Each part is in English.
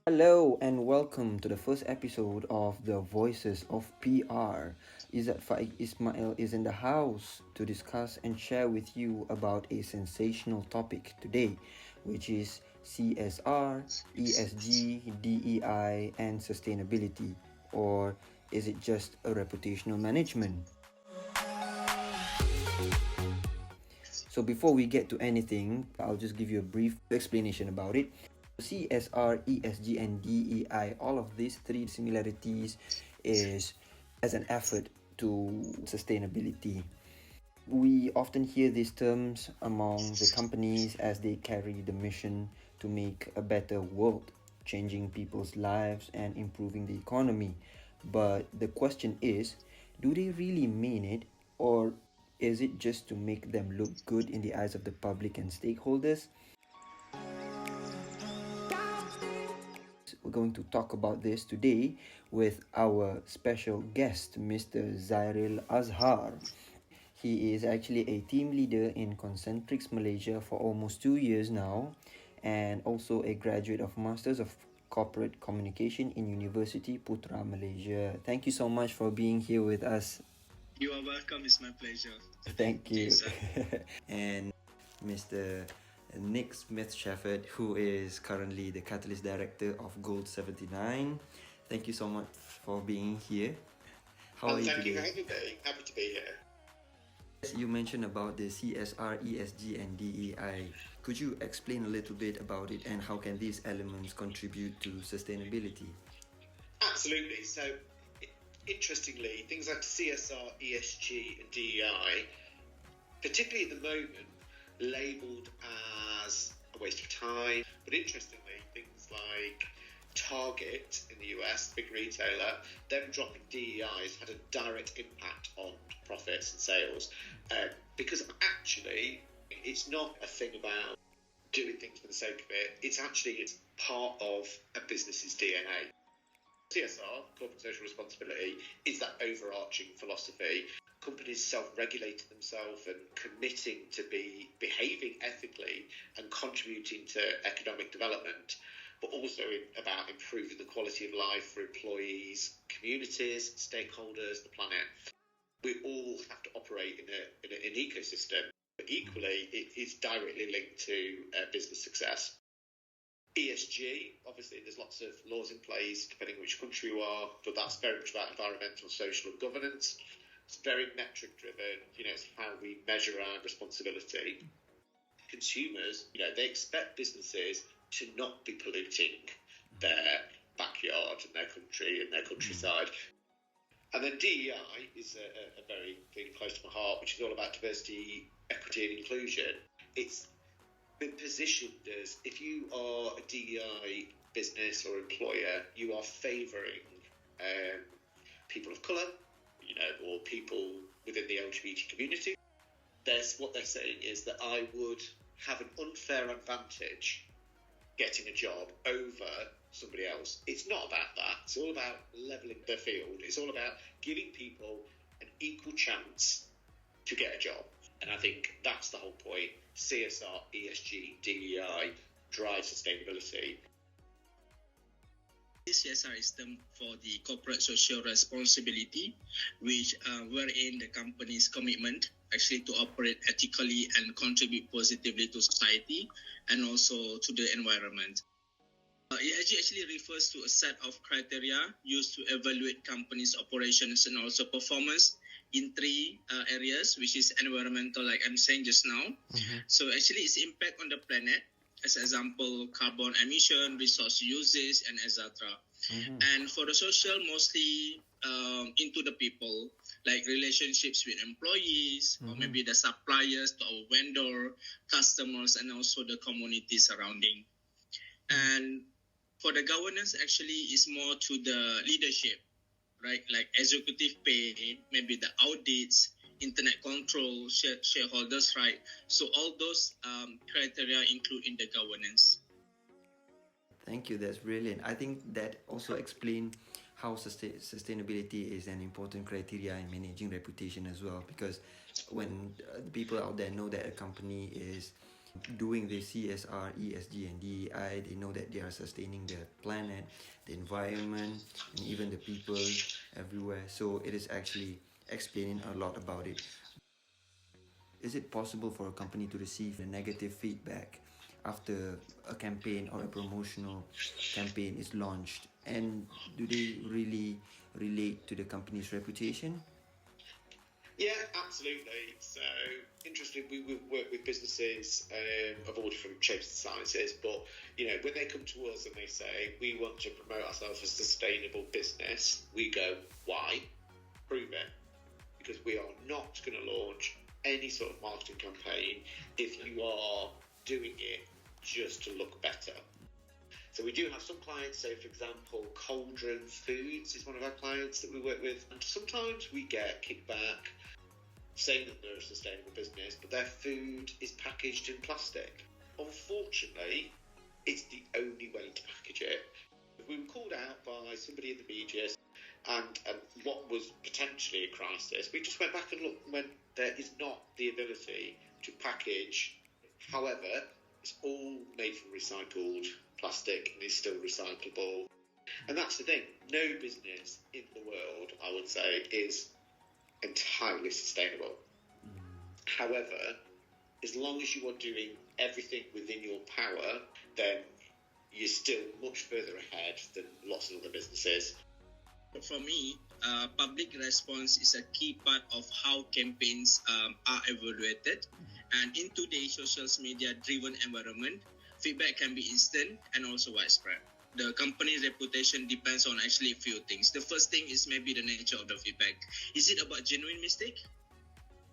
Hello and welcome to the first episode of the Voices of PR. Izzat Faik Ismail is in the house to discuss and share with you about a sensational topic today, which is CSR, ESG, DEI, and sustainability. Or is it just a reputational management? So before we get to anything, I'll just give you a brief explanation about it. CSR, ESG, and DEI, all of these three similarities is as an effort to sustainability. We often hear these terms among the companies as they carry the mission to make a better world, changing people's lives and improving the economy. But the question is, do they really mean it, or is it just to make them look good in the eyes of the public and stakeholders? We're going to talk about this today with our special guest, Mr. Zairil Azhar. He is actually a team leader in Concentrix Malaysia for almost 2 years now, and also a graduate of Masters of Corporate Communication in University Putra Malaysia. Thank you so much for being here with us. You are welcome. It's my pleasure. Thank you. And Mr. Nick Smith-Shefford, who is currently the Catalyst Director of Gold 79. Thank you so much for being here. How are you today? Thank you for having me. Happy to be here. You mentioned about the CSR, ESG, and DEI. Could you explain a little bit about it and how can these elements contribute to sustainability? Absolutely. So, interestingly, things like CSR, ESG, and DEI, particularly at the moment, labelled as a waste of time. But interestingly, things like Target in the US, big retailer, them dropping DEI has had a direct impact on profits and sales, because actually it's not a thing about doing things for the sake of it. It's part of a business's DNA. CSR, corporate social responsibility, is that overarching philosophy. Companies self-regulating themselves and committing to be behaving ethically and contributing to economic development, but also about improving the quality of life for employees, communities, stakeholders, the planet. We all have to operate in an ecosystem, but equally it is directly linked to business success. ESG, obviously there's lots of laws in place depending on which country you are, but that's very much about environmental, social and governance. It's very metric driven, it's how we measure our responsibility. Consumers, they expect businesses to not be polluting their backyard and their country and their countryside. And then DEI is a very thing close to my heart, which is all about diversity, equity and inclusion. It's been positioned as, if you are a DEI business or employer, you are favouring people of colour, or people within the LGBT community. What they're saying is that I would have an unfair advantage getting a job over somebody else. It's not about that. It's all about levelling the field. It's all about giving people an equal chance to get a job. And I think that's the whole point. CSR, ESG, DEI drive sustainability. CSR is termed for the corporate social responsibility, which wherein the company's commitment actually to operate ethically and contribute positively to society and also to the environment. ESG actually refers to a set of criteria used to evaluate companies' operations and also performance in three areas, which is environmental, like I'm saying just now. Mm-hmm. So actually its impact on the planet, as example, carbon emission, resource usage, and etc. Mm-hmm. And for the social, mostly into the people, like relationships with employees, mm-hmm. or maybe the suppliers to our vendor, customers, and also the community surrounding. And for the governance, actually, is more to the leadership, right? Like executive pay, maybe the audits, internet control, shareholders' right. So all those criteria include in the governance. Thank you. That's brilliant. I think that also explains how sustainability is an important criteria in managing reputation as well. Because when the people out there know that a company is doing the CSR, ESG, and DEI. They know that they are sustaining the planet, the environment, and even the people everywhere. So it is actually explaining a lot about it. Is it possible for a company to receive a negative feedback after a campaign or a promotional campaign is launched? And do they really relate to the company's reputation? Yeah, absolutely. So, interesting, we work with businesses of all different shapes and sizes, but, when they come to us and they say, we want to promote ourselves as a sustainable business, we go, why? Prove it. Because we are not going to launch any sort of marketing campaign if you are doing it just to look better. So we do have some clients, so for example, Cauldron Foods is one of our clients that we work with, and sometimes we get kickback saying that they're a sustainable business, but their food is packaged in plastic. Unfortunately, it's the only way to package it. We were called out by somebody in the media, and what was potentially a crisis, we just went back and looked and went, there is not the ability to package. However, it's all made from recycled plastic and is still recyclable. And that's the thing, no business in the world, I would say, is entirely sustainable. However, as long as you are doing everything within your power, then you're still much further ahead than lots of other businesses. For me, public response is a key part of how campaigns are evaluated. And in today's social media-driven environment, feedback can be instant and also widespread. The company's reputation depends on actually a few things. The first thing is maybe the nature of the feedback. Is it about genuine mistake?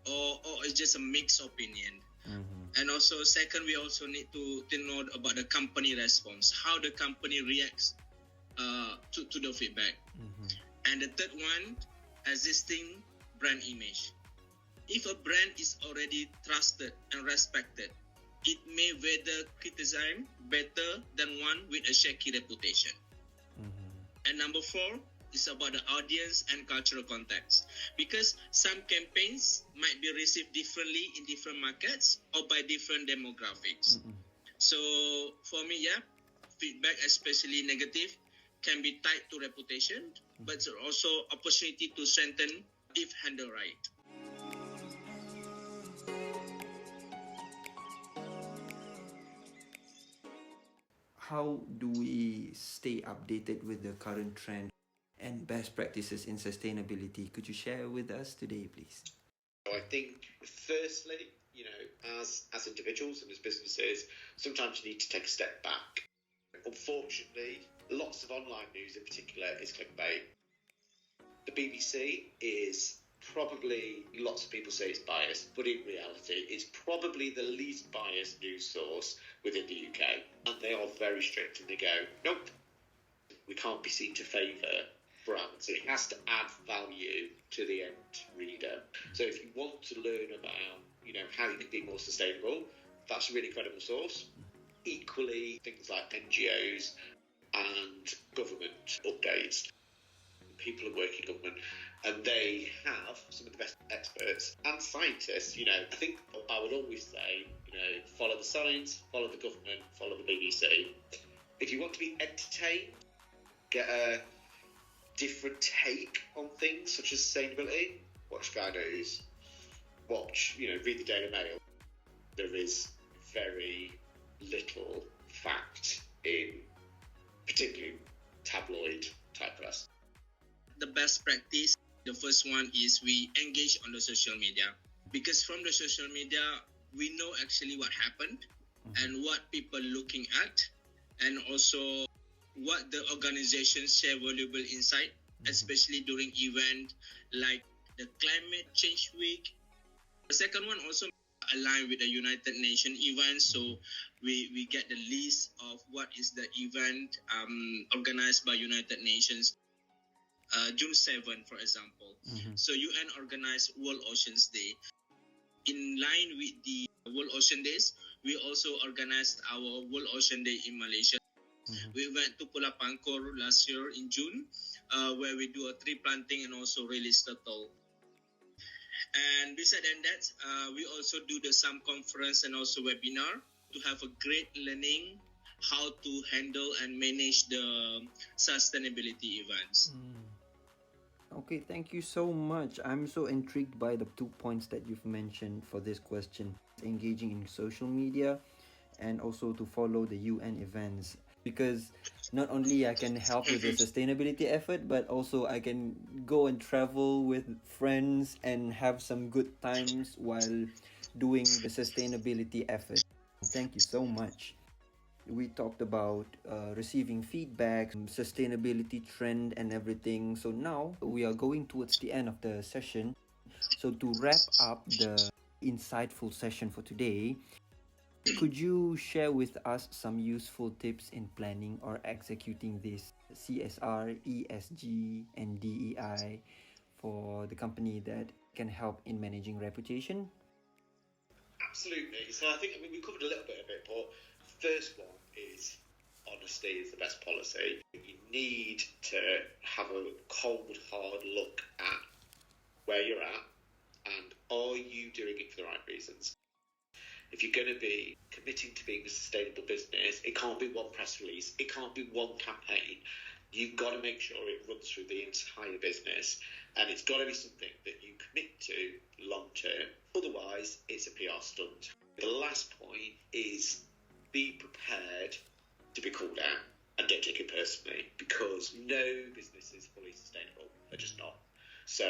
Or it's just a mixed opinion? Mm-hmm. And also, second, we also need to know about the company response, how the company reacts to the feedback. Mm-hmm. And the third one, existing brand image. If a brand is already trusted and respected, it may weather criticism better than one with a shaky reputation. Mm-hmm. And number 4 is about the audience and cultural context, because some campaigns might be received differently in different markets or by different demographics. Mm-hmm. So for me, feedback, especially negative, can be tied to reputation, but it's also opportunity to strengthen if handled right. How do we stay updated with the current trend and best practices in sustainability? Could you share with us today, please? I think, firstly, as individuals and as businesses, sometimes you need to take a step back. Unfortunately, lots of online news in particular is clickbait. The BBC is probably, lots of people say it's biased, but in reality, it's probably the least biased news source within the UK. And they are very strict and they go, nope, we can't be seen to favour brands. It has to add value to the end reader. So if you want to learn about, how you can be more sustainable, that's a really credible source. Equally, things like NGOs and government updates. People that work in government, and they have some of the best experts and scientists. I think I would always say, follow the science, follow the government, follow the BBC. If you want to be entertained, get a different take on things such as sustainability, watch Sky News, read the Daily Mail. There is very little fact in particularly tabloid type press. The best practice, the first one is we engage on the social media, because from the social media we know actually what happened and what people looking at, and also what the organizations share valuable insight, especially during event like the Climate Change Week. The second one also align with the United Nations event, so we get the list of what is the event organized by United Nations. June 7, for example. Mm-hmm. So UN organized World Oceans Day. In line with the World Ocean Days, we also organized our World Ocean Day in Malaysia. Mm-hmm. We went to Pulau Pangkor last year in June, where we do a tree planting and also release turtle. And besides that, we also do the some conference and also webinar to have a great learning how to handle and manage the sustainability events. Okay, thank you so much. I'm so intrigued by the 2 points that you've mentioned for this question. Engaging in social media and also to follow the UN events, because not only I can help with the sustainability effort, but also I can go and travel with friends and have some good times while doing the sustainability effort. Thank you so much. We talked about receiving feedback, sustainability trend, and everything. So now we are going towards the end of the session. So to wrap up the insightful session for today, could you share with us some useful tips in planning or executing this CSR, ESG, and DEI for the company that can help in managing reputation? Absolutely. So I think we covered a little bit of it, but first one is honesty is the best policy. You need to have a cold, hard look at where you're at and are you doing it for the right reasons? If you're going to be committing to being a sustainable business, it can't be one press release, it can't be one campaign. You've got to make sure it runs through the entire business, and it's got to be something that you commit to long term. Otherwise, it's a PR stunt. The last point is be prepared to be called out, and don't take it personally, because no business is fully sustainable. They're just not. So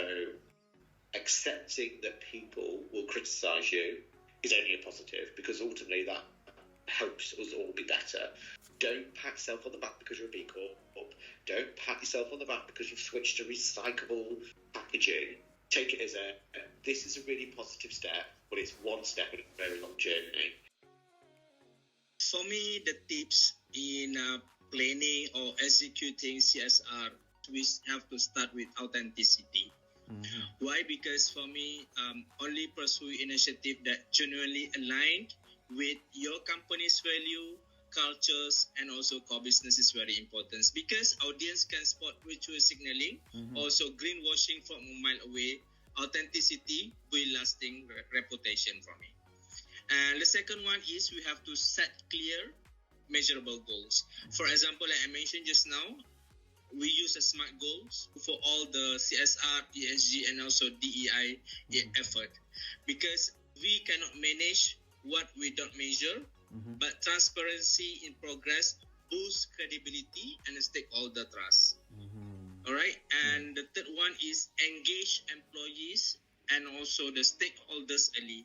accepting that people will criticise you is only a positive, because ultimately that helps us all be better. Don't pat yourself on the back because you're a B Corp. Don't pat yourself on the back because you've switched to recyclable packaging. Take it as this is a really positive step, but it's one step in a very long journey. For me, the tips in planning or executing CSR, we have to start with authenticity. Why? Because for me, only pursue initiative that genuinely aligned with your company's value, cultures, and also core business is very important, because audience can spot virtual signaling, also greenwashing from a mile away. Authenticity will lasting reputation for me. And the second one is we have to set clear, measurable goals. For example, like I mentioned just now, we use a SMART goals for all the CSR, ESG, and also DEI effort, because we cannot manage what we don't measure, but transparency in progress boosts credibility and stakeholder trust. All right, and the third one is engage employees and also the stakeholders early.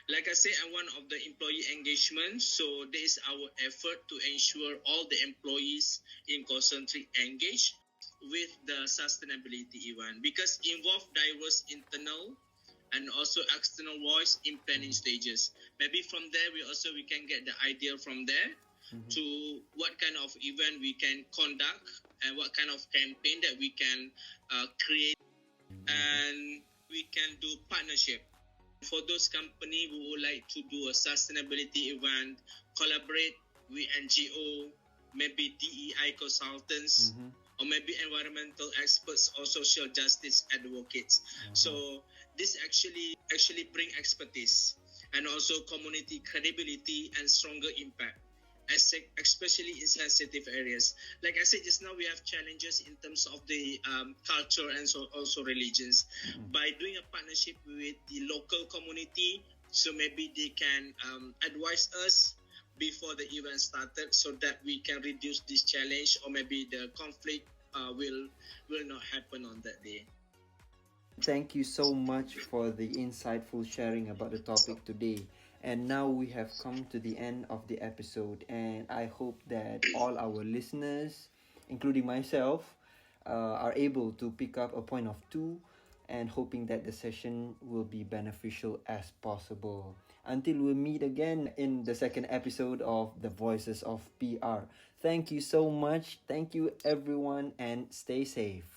Like I said, I'm one of the employee engagement, so this is our effort to ensure all the employees in concentric engage with the sustainability event, because involve diverse internal and also external voice in planning stages. Maybe from there we can get the idea from there to what kind of event we can conduct and what kind of campaign that we can create, and we can do partnership. For those companies who would like to do a sustainability event, collaborate with NGO, maybe DEI consultants, or maybe environmental experts or social justice advocates. So this actually bring expertise and also community credibility and stronger impact, especially in sensitive areas. Like I said just now, we have challenges in terms of the culture and so also religions. By doing a partnership with the local community, so maybe they can advise us before the event started, so that we can reduce this challenge, or maybe the conflict will not happen on that day. Thank you so much for the insightful sharing about the topic today. And now we have come to the end of the episode, and I hope that all our listeners, including myself, are able to pick up a point of two, and hoping that the session will be beneficial as possible. Until we meet again in the second episode of The Voices of PR. Thank you so much. Thank you, everyone, and stay safe.